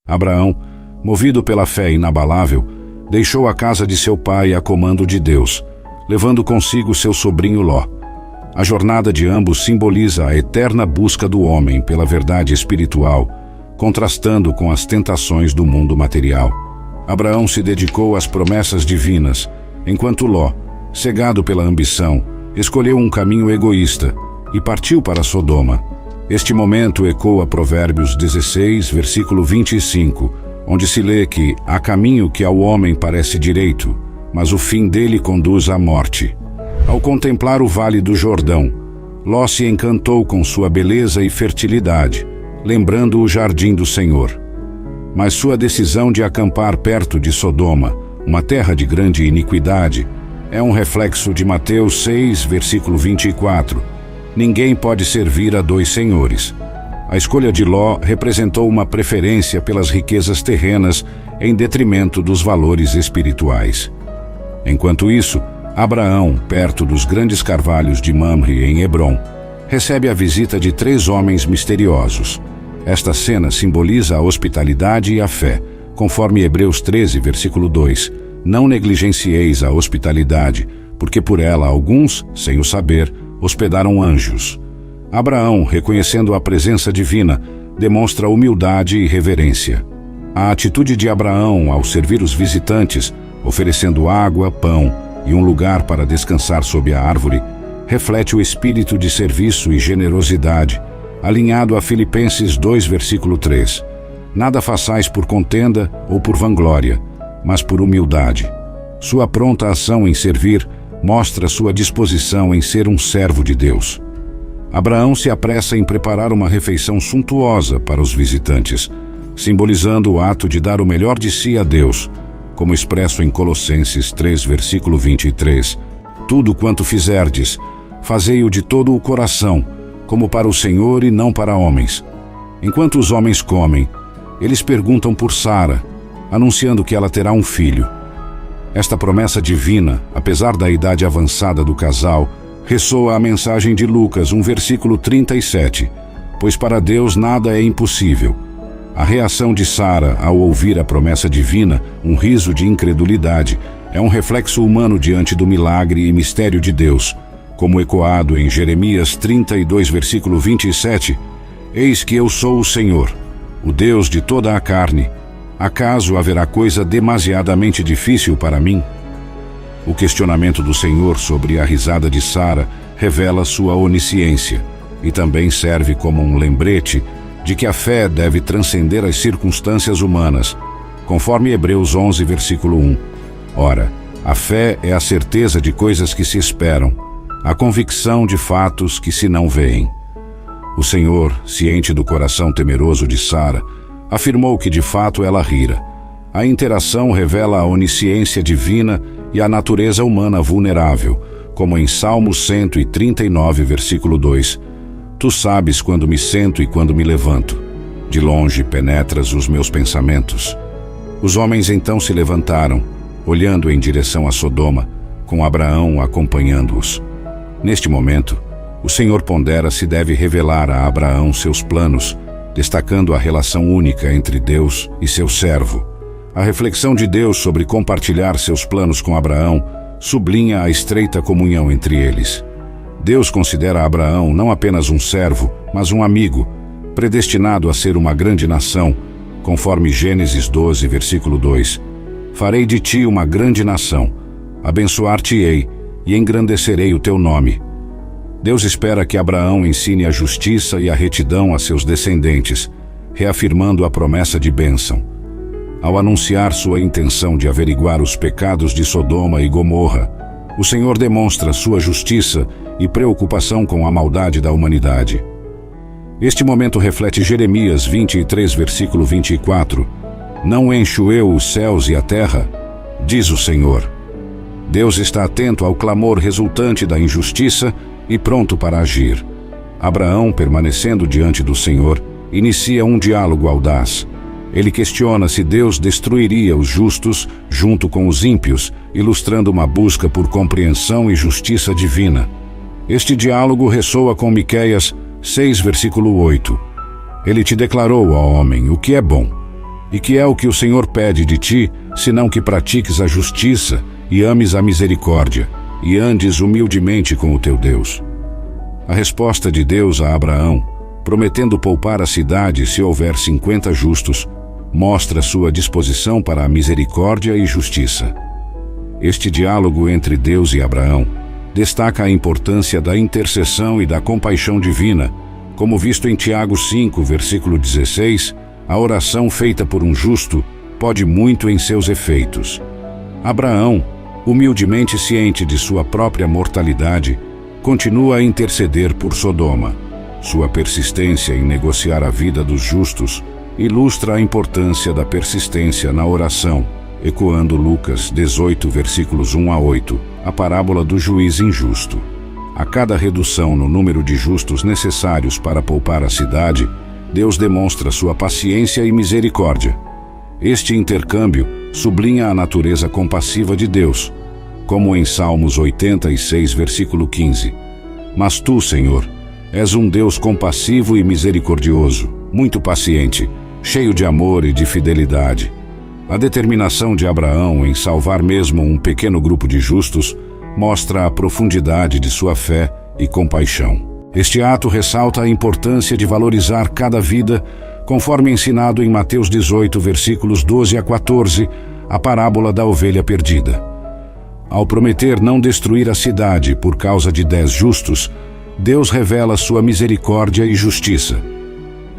Abraão, movido pela fé inabalável, deixou a casa de seu pai a comando de Deus, levando consigo seu sobrinho Ló. A jornada de ambos simboliza a eterna busca do homem pela verdade espiritual, contrastando com as tentações do mundo material. Abraão se dedicou às promessas divinas, enquanto Ló, cegado pela ambição, escolheu um caminho egoísta e partiu para Sodoma. Este momento ecoa Provérbios 16, versículo 25, onde se lê que há caminho que ao homem parece direito, mas o fim dele conduz à morte. Ao contemplar o vale do Jordão, Ló se encantou com sua beleza e fertilidade, lembrando o jardim do Senhor. Mas sua decisão de acampar perto de Sodoma, uma terra de grande iniquidade, é um reflexo de Mateus 6, versículo 24. Ninguém pode servir a dois senhores. A escolha de Ló representou uma preferência pelas riquezas terrenas em detrimento dos valores espirituais. Enquanto isso, Abraão, perto dos grandes carvalhos de Mamre, em Hebrom, recebe a visita de 3 homens misteriosos. Esta cena simboliza a hospitalidade e a fé, conforme Hebreus 13, versículo 2. Não negligencieis a hospitalidade, porque por ela alguns, sem o saber, hospedaram anjos. Abraão, reconhecendo a presença divina, demonstra humildade e reverência. A atitude de Abraão ao servir os visitantes, oferecendo água, pão e um lugar para descansar sob a árvore, reflete o espírito de serviço e generosidade, alinhado a Filipenses 2, versículo 3. Nada façais por contenda ou por vanglória, mas por humildade. Sua pronta ação em servir mostra sua disposição em ser um servo de Deus. Abraão se apressa em preparar uma refeição suntuosa para os visitantes, simbolizando o ato de dar o melhor de si a Deus, como expresso em Colossenses 3, versículo 23. Tudo quanto fizerdes, fazei-o de todo o coração, como para o Senhor e não para homens. Enquanto os homens comem, eles perguntam por Sara, anunciando que ela terá um filho. Esta promessa divina, apesar da idade avançada do casal, ressoa a mensagem de Lucas, versículo 37, pois para Deus nada é impossível. A reação de Sara ao ouvir a promessa divina, um riso de incredulidade, é um reflexo humano diante do milagre e mistério de Deus, como ecoado em Jeremias 32, versículo 27, Eis que eu sou o Senhor, o Deus de toda a carne. Acaso haverá coisa demasiadamente difícil para mim? O questionamento do Senhor sobre a risada de Sara revela sua onisciência e também serve como um lembrete de que a fé deve transcender as circunstâncias humanas, conforme Hebreus 11, versículo 1. Ora, a fé é a certeza de coisas que se esperam, a convicção de fatos que se não veem. O Senhor, ciente do coração temeroso de Sara, afirmou que de fato ela rira. A interação revela a onisciência divina e a natureza humana vulnerável, como em Salmo 139, versículo 2. Tu sabes quando me sento e quando me levanto. De longe penetras os meus pensamentos. Os homens então se levantaram, olhando em direção a Sodoma, com Abraão acompanhando-os. Neste momento, o Senhor pondera se deve revelar a Abraão seus planos, destacando a relação única entre Deus e seu servo. A reflexão de Deus sobre compartilhar seus planos com Abraão sublinha a estreita comunhão entre eles. Deus considera Abraão não apenas um servo, mas um amigo, predestinado a ser uma grande nação, conforme Gênesis 12, versículo 2. Farei de ti uma grande nação, abençoar-te-ei e engrandecerei o teu nome. Deus espera que Abraão ensine a justiça e a retidão a seus descendentes, reafirmando a promessa de bênção. Ao anunciar sua intenção de averiguar os pecados de Sodoma e Gomorra, o Senhor demonstra sua justiça e preocupação com a maldade da humanidade. Este momento reflete Jeremias 23, versículo 24. Não encho eu os céus e a terra? Diz o Senhor. Deus está atento ao clamor resultante da injustiça e pronto para agir. Abraão, permanecendo diante do Senhor, inicia um diálogo audaz. Ele questiona se Deus destruiria os justos junto com os ímpios, ilustrando uma busca por compreensão e justiça divina. Este diálogo ressoa com Miqueias 6, versículo 8. Ele te declarou, ó homem, o que é bom. E que é o que o Senhor pede de ti, senão que pratiques a justiça e ames a misericórdia, e andes humildemente com o teu Deus? A resposta de Deus a Abraão, prometendo poupar a cidade se houver 50 justos, mostra sua disposição para a misericórdia e justiça. Este diálogo entre Deus e Abraão destaca a importância da intercessão e da compaixão divina, como visto em Tiago 5, versículo 16, a oração feita por um justo pode muito em seus efeitos. Abraão, humildemente ciente de sua própria mortalidade, continua a interceder por Sodoma. Sua persistência em negociar a vida dos justos ilustra a importância da persistência na oração, ecoando Lucas 18, versículos 1 a 8, a parábola do juiz injusto. A cada redução no número de justos necessários para poupar a cidade, Deus demonstra sua paciência e misericórdia. Este intercâmbio sublinha a natureza compassiva de Deus, como em Salmos 86, versículo 15. Mas tu, Senhor, és um Deus compassivo e misericordioso, muito paciente, cheio de amor e de fidelidade. A determinação de Abraão em salvar mesmo um pequeno grupo de justos mostra a profundidade de sua fé e compaixão. Este ato ressalta a importância de valorizar cada vida, conforme ensinado em Mateus 18, versículos 12 a 14, a parábola da ovelha perdida. Ao prometer não destruir a cidade por causa de 10 justos, Deus revela sua misericórdia e justiça.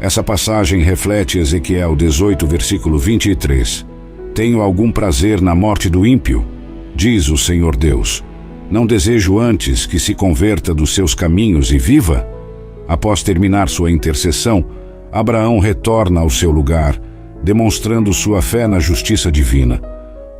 Essa passagem reflete Ezequiel 18, versículo 23. Tenho algum prazer na morte do ímpio? Diz o Senhor Deus. Não desejo antes que se converta dos seus caminhos e viva? Após terminar sua intercessão, Abraão retorna ao seu lugar, demonstrando sua fé na justiça divina.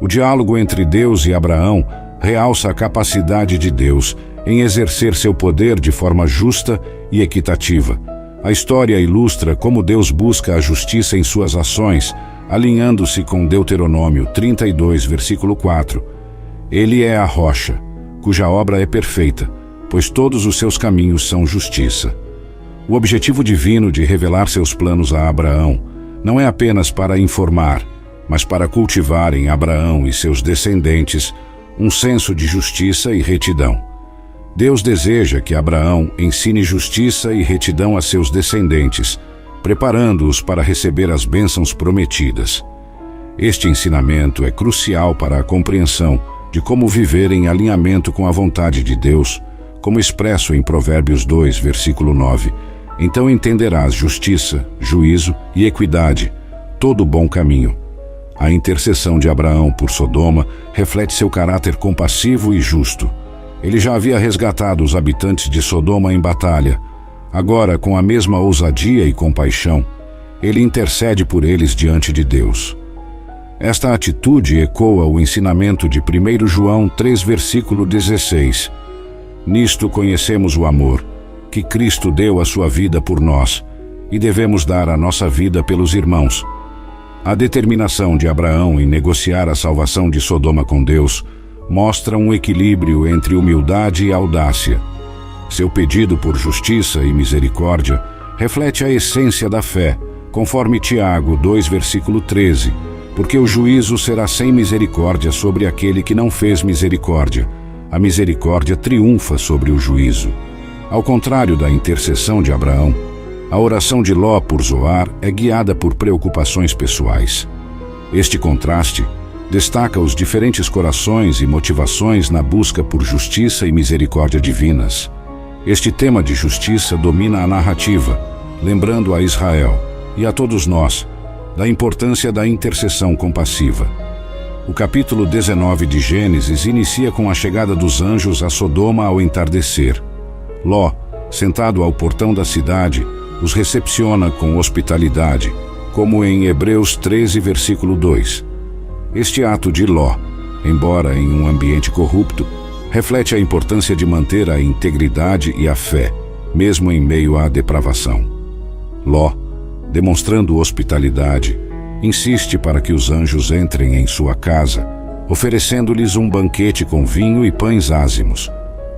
O diálogo entre Deus e Abraão realça a capacidade de Deus em exercer seu poder de forma justa e equitativa. A história ilustra como Deus busca a justiça em suas ações, alinhando-se com Deuteronômio 32, versículo 4. Ele é a rocha, cuja obra é perfeita, pois todos os seus caminhos são justiça. O objetivo divino de revelar seus planos a Abraão não é apenas para informar, mas para cultivar em Abraão e seus descendentes um senso de justiça e retidão. Deus deseja que Abraão ensine justiça e retidão a seus descendentes, preparando-os para receber as bênçãos prometidas. Este ensinamento é crucial para a compreensão de como viver em alinhamento com a vontade de Deus, como expresso em Provérbios 2, versículo 9. Então entenderás justiça, juízo e equidade, todo bom caminho. A intercessão de Abraão por Sodoma reflete seu caráter compassivo e justo. Ele já havia resgatado os habitantes de Sodoma em batalha. Agora, com a mesma ousadia e compaixão, ele intercede por eles diante de Deus. Esta atitude ecoa o ensinamento de 1 João 3, versículo 16. Nisto conhecemos o amor, que Cristo deu a sua vida por nós, e devemos dar a nossa vida pelos irmãos. A determinação de Abraão em negociar a salvação de Sodoma com Deus mostra um equilíbrio entre humildade e audácia. Seu pedido por justiça e misericórdia reflete a essência da fé, conforme Tiago 2, versículo 13, porque o juízo será sem misericórdia sobre aquele que não fez misericórdia. A misericórdia triunfa sobre o juízo. Ao contrário da intercessão de Abraão, a oração de Ló por Zoar é guiada por preocupações pessoais. Este contraste destaca os diferentes corações e motivações na busca por justiça e misericórdia divinas. Este tema de justiça domina a narrativa, lembrando a Israel e a todos nós da importância da intercessão compassiva. O capítulo 19 de Gênesis inicia com a chegada dos anjos a Sodoma ao entardecer. Ló, sentado ao portão da cidade, os recepciona com hospitalidade, como em Hebreus 13, versículo 2. Este ato de Ló, embora em um ambiente corrupto, reflete a importância de manter a integridade e a fé, mesmo em meio à depravação. Ló, demonstrando hospitalidade, insiste para que os anjos entrem em sua casa, oferecendo-lhes um banquete com vinho e pães ázimos.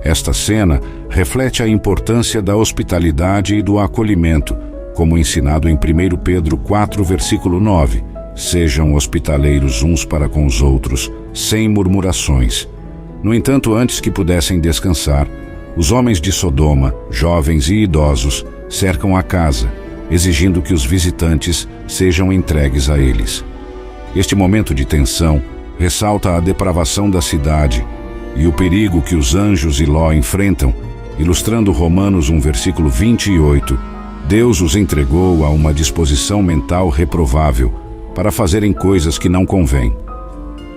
Esta cena reflete a importância da hospitalidade e do acolhimento, como ensinado em 1 Pedro 4, versículo 9, sejam hospitaleiros uns para com os outros, sem murmurações. No entanto, antes que pudessem descansar, os homens de Sodoma, jovens e idosos, cercam a casa, exigindo que os visitantes sejam entregues a eles. Este momento de tensão ressalta a depravação da cidade e o perigo que os anjos e Ló enfrentam, ilustrando Romanos 1, versículo 28. Deus os entregou a uma disposição mental reprovável para fazerem coisas que não convêm.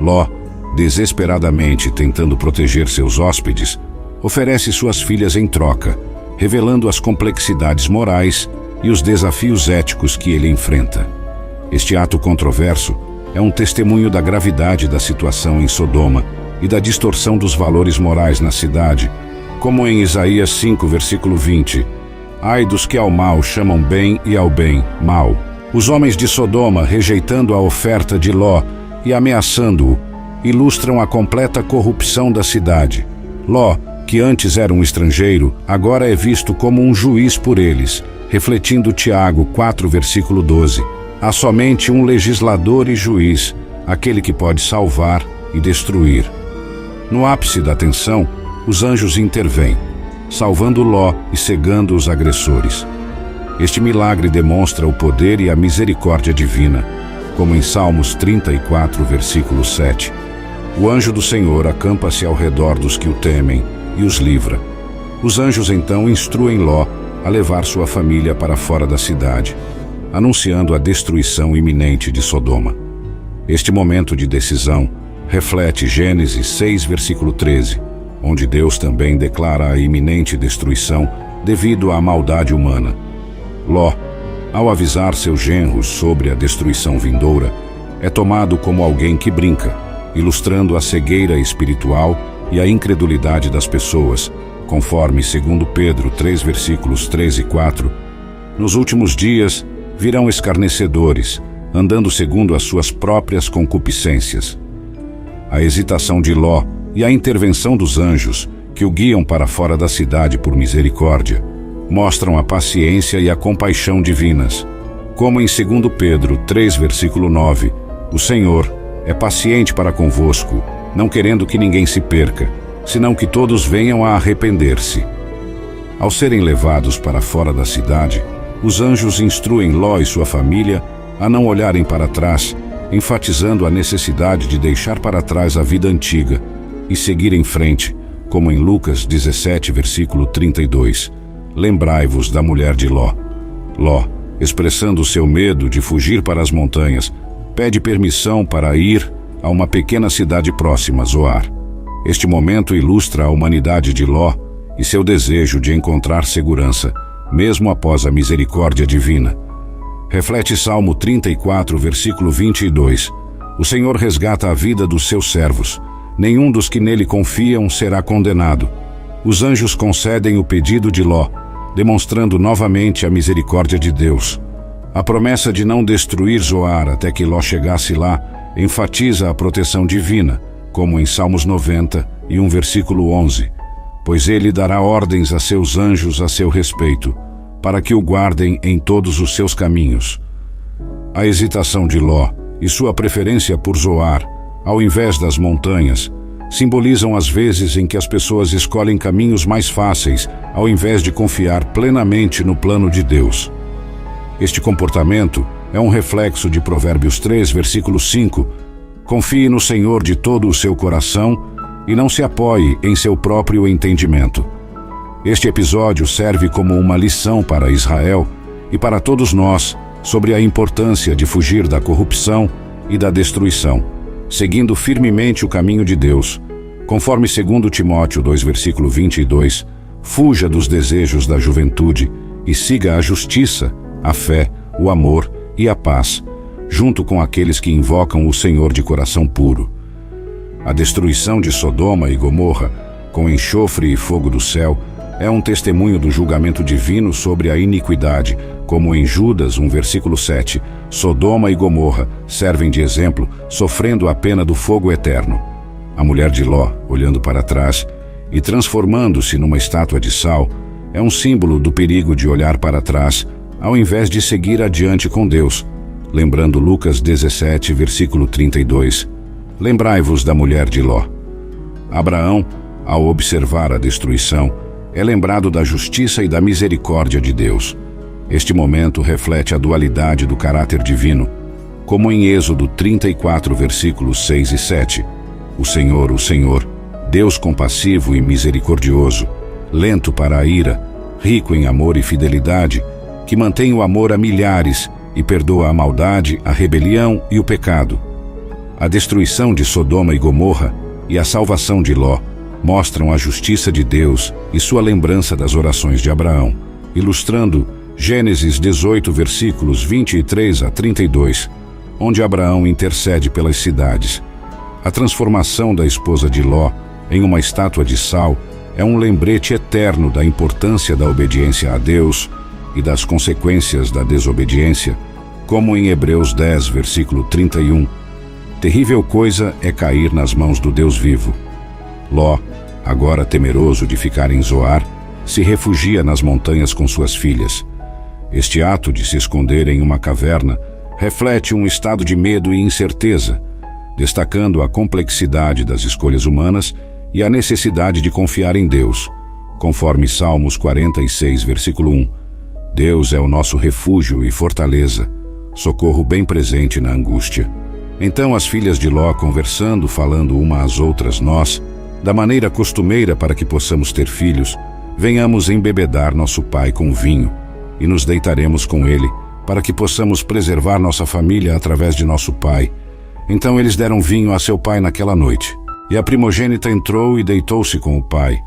Ló, desesperadamente tentando proteger seus hóspedes, oferece suas filhas em troca, revelando as complexidades morais e os desafios éticos que ele enfrenta. Este ato controverso é um testemunho da gravidade da situação em Sodoma e da distorção dos valores morais na cidade, como em Isaías 5, versículo 20. Ai dos que ao mal chamam bem e ao bem mal. Os homens de Sodoma, rejeitando a oferta de Ló e ameaçando-o, ilustram a completa corrupção da cidade. Ló, que antes era um estrangeiro, agora é visto como um juiz por eles, refletindo Tiago 4, versículo 12. Há somente um legislador e juiz, aquele que pode salvar e destruir. No ápice da tensão, os anjos intervêm, salvando Ló e cegando os agressores. Este milagre demonstra o poder e a misericórdia divina, como em Salmos 34, versículo 7. O anjo do Senhor acampa-se ao redor dos que o temem e os livra. Os anjos então instruem Ló a levar sua família para fora da cidade, anunciando a destruição iminente de Sodoma. Este momento de decisão reflete Gênesis 6, versículo 13, onde Deus também declara a iminente destruição devido à maldade humana. Ló, ao avisar seus genros sobre a destruição vindoura, é tomado como alguém que brinca, ilustrando a cegueira espiritual e a incredulidade das pessoas, conforme 2 Pedro 3, versículos 3 e 4. Nos últimos dias virão escarnecedores, andando segundo as suas próprias concupiscências. A hesitação de Ló e a intervenção dos anjos, que o guiam para fora da cidade por misericórdia, mostram a paciência e a compaixão divinas. Como em 2 Pedro 3, versículo 9, o Senhor é paciente para convosco, não querendo que ninguém se perca, senão que todos venham a arrepender-se. Ao serem levados para fora da cidade, os anjos instruem Ló e sua família a não olharem para trás, enfatizando a necessidade de deixar para trás a vida antiga e seguir em frente, como em Lucas 17, versículo 32. Lembrai-vos da mulher de Ló. Ló, expressando seu medo de fugir para as montanhas, pede permissão para ir a uma pequena cidade próxima, Zoar. Este momento ilustra a humanidade de Ló e seu desejo de encontrar segurança, mesmo após a misericórdia divina. Reflete Salmo 34, versículo 22. O Senhor resgata a vida dos seus servos. Nenhum dos que nele confiam será condenado. Os anjos concedem o pedido de Ló, demonstrando novamente a misericórdia de Deus. A promessa de não destruir Zoar até que Ló chegasse lá enfatiza a proteção divina, como em Salmos 90 e 1 versículo 11. Pois ele dará ordens a seus anjos a seu respeito, para que o guardem em todos os seus caminhos. A hesitação de Ló e sua preferência por Zoar, ao invés das montanhas, simbolizam as vezes em que as pessoas escolhem caminhos mais fáceis, ao invés de confiar plenamente no plano de Deus. Este comportamento é um reflexo de Provérbios 3, versículo 5. Confie no Senhor de todo o seu coração e não se apoie em seu próprio entendimento. Este episódio serve como uma lição para Israel e para todos nós sobre a importância de fugir da corrupção e da destruição, seguindo firmemente o caminho de Deus. Conforme 2 Timóteo 2, versículo 22, fuja dos desejos da juventude e siga a justiça, a fé, o amor e a paz, junto com aqueles que invocam o Senhor de coração puro. A destruição de Sodoma e Gomorra, com enxofre e fogo do céu, é um testemunho do julgamento divino sobre a iniquidade, como em Judas 1, versículo 7, Sodoma e Gomorra servem de exemplo, sofrendo a pena do fogo eterno. A mulher de Ló, olhando para trás e transformando-se numa estátua de sal, é um símbolo do perigo de olhar para trás, ao invés de seguir adiante com Deus, lembrando Lucas 17, versículo 32, lembrai-vos da mulher de Ló. Abraão, ao observar a destruição, é lembrado da justiça e da misericórdia de Deus. Este momento reflete a dualidade do caráter divino, como em Êxodo 34, versículos 6 e 7. O Senhor, Deus compassivo e misericordioso, lento para a ira, rico em amor e fidelidade, que mantém o amor a milhares e perdoa a maldade, a rebelião e o pecado. A destruição de Sodoma e Gomorra e a salvação de Ló mostram a justiça de Deus e sua lembrança das orações de Abraão, ilustrando Gênesis 18, versículos 23 a 32, onde Abraão intercede pelas cidades. A transformação da esposa de Ló em uma estátua de sal é um lembrete eterno da importância da obediência a Deus e das consequências da desobediência, como em Hebreus 10, versículo 31. Terrível coisa é cair nas mãos do Deus vivo. Ló, agora temeroso de ficar em Zoar, se refugia nas montanhas com suas filhas. Este ato de se esconder em uma caverna reflete um estado de medo e incerteza, destacando a complexidade das escolhas humanas e a necessidade de confiar em Deus, conforme Salmos 46, versículo 1. Deus é o nosso refúgio e fortaleza, socorro bem presente na angústia. Então as filhas de Ló, conversando, falando uma às outras, nós, da maneira costumeira para que possamos ter filhos, venhamos embebedar nosso pai com vinho e nos deitaremos com ele, para que possamos preservar nossa família através de nosso pai. Então eles deram vinho a seu pai naquela noite. E a primogênita entrou e deitou-se com o pai.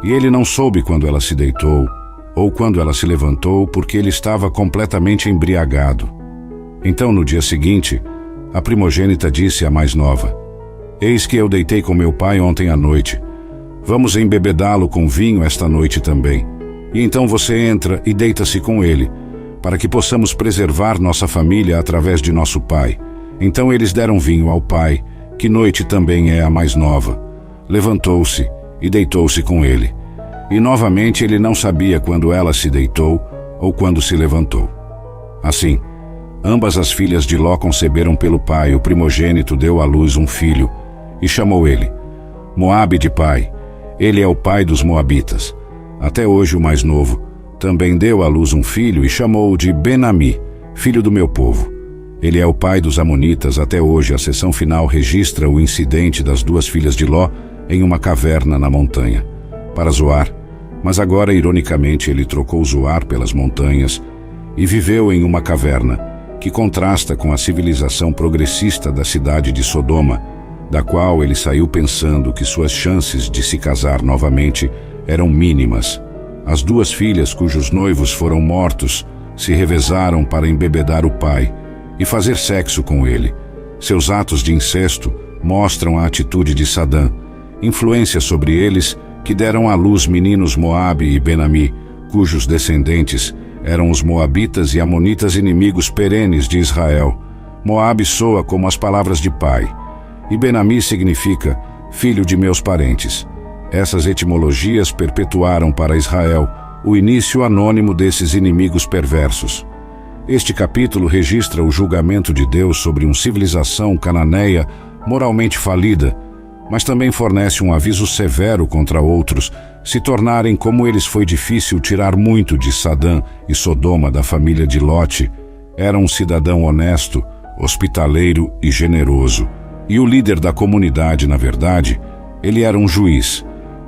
E ele não soube quando ela se deitou, ou quando ela se levantou, porque ele estava completamente embriagado. Então, no dia seguinte, a primogênita disse à mais nova: Eis que eu deitei com meu pai ontem à noite. Vamos embebedá-lo com vinho esta noite também. E então você entra e deita-se com ele, para que possamos preservar nossa família através de nosso pai. Então eles deram vinho ao pai, que noite também é a mais nova. Levantou-se e deitou-se com ele. E novamente ele não sabia quando ela se deitou ou quando se levantou. Assim, ambas as filhas de Ló conceberam pelo pai. O primogênito deu à luz um filho e chamou ele Moabe de pai. Ele é o pai dos moabitas. Até hoje o mais novo também deu à luz um filho e chamou-o de Ben-Ami, filho do meu povo. Ele é o pai dos amonitas. Até hoje a seção final registra o incidente das duas filhas de Ló em uma caverna na montanha, para Zoar, mas agora ironicamente ele trocou Zoar pelas montanhas e viveu em uma caverna, que contrasta com a civilização progressista da cidade de Sodoma, da qual ele saiu pensando que suas chances de se casar novamente eram mínimas. As duas filhas cujos noivos foram mortos se revezaram para embebedar o pai e fazer sexo com ele. Seus atos de incesto mostram a atitude de Sadã, influência sobre eles que deram à luz meninos Moabe e Ben-Ami, cujos descendentes eram os moabitas e amonitas, inimigos perenes de Israel. Moabe soa como as palavras de pai, e Ben-Ami significa filho de meus parentes. Essas etimologias perpetuaram para Israel o início anônimo desses inimigos perversos. Este capítulo registra o julgamento de Deus sobre uma civilização cananeia moralmente falida, mas também fornece um aviso severo contra outros se tornarem como eles. Foi difícil tirar muito de Sadã e Sodoma da família de Lote. Era um cidadão honesto, hospitaleiro e generoso. E o líder da comunidade, na verdade, ele era um juiz,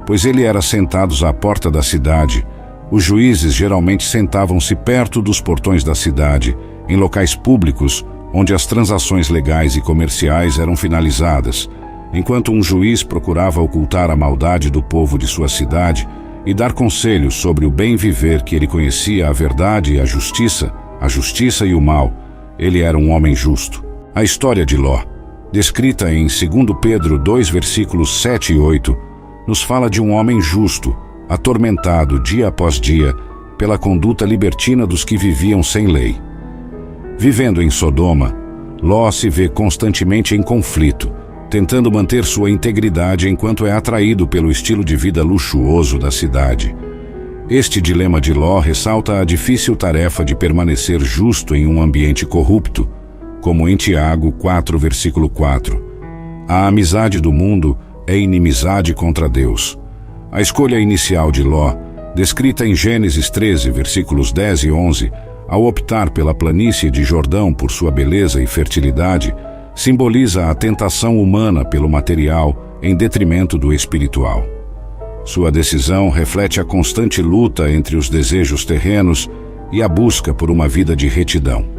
pois ele era sentado à porta da cidade. Os juízes geralmente sentavam-se perto dos portões da cidade, em locais públicos, onde as transações legais e comerciais eram finalizadas. Enquanto um juiz procurava ocultar a maldade do povo de sua cidade e dar conselhos sobre o bem viver, que ele conhecia a verdade e a justiça e o mal, ele era um homem justo. A história de Ló, descrita em 2 Pedro 2, versículos 7 e 8, nos fala de um homem justo, atormentado dia após dia pela conduta libertina dos que viviam sem lei. Vivendo em Sodoma, Ló se vê constantemente em conflito, tentando manter sua integridade enquanto é atraído pelo estilo de vida luxuoso da cidade. Este dilema de Ló ressalta a difícil tarefa de permanecer justo em um ambiente corrupto, como em Tiago 4, versículo 4. A amizade do mundo é inimizade contra Deus. A escolha inicial de Ló, descrita em Gênesis 13, versículos 10 e 11, ao optar pela planície de Jordão por sua beleza e fertilidade, simboliza a tentação humana pelo material em detrimento do espiritual. Sua decisão reflete a constante luta entre os desejos terrenos e a busca por uma vida de retidão.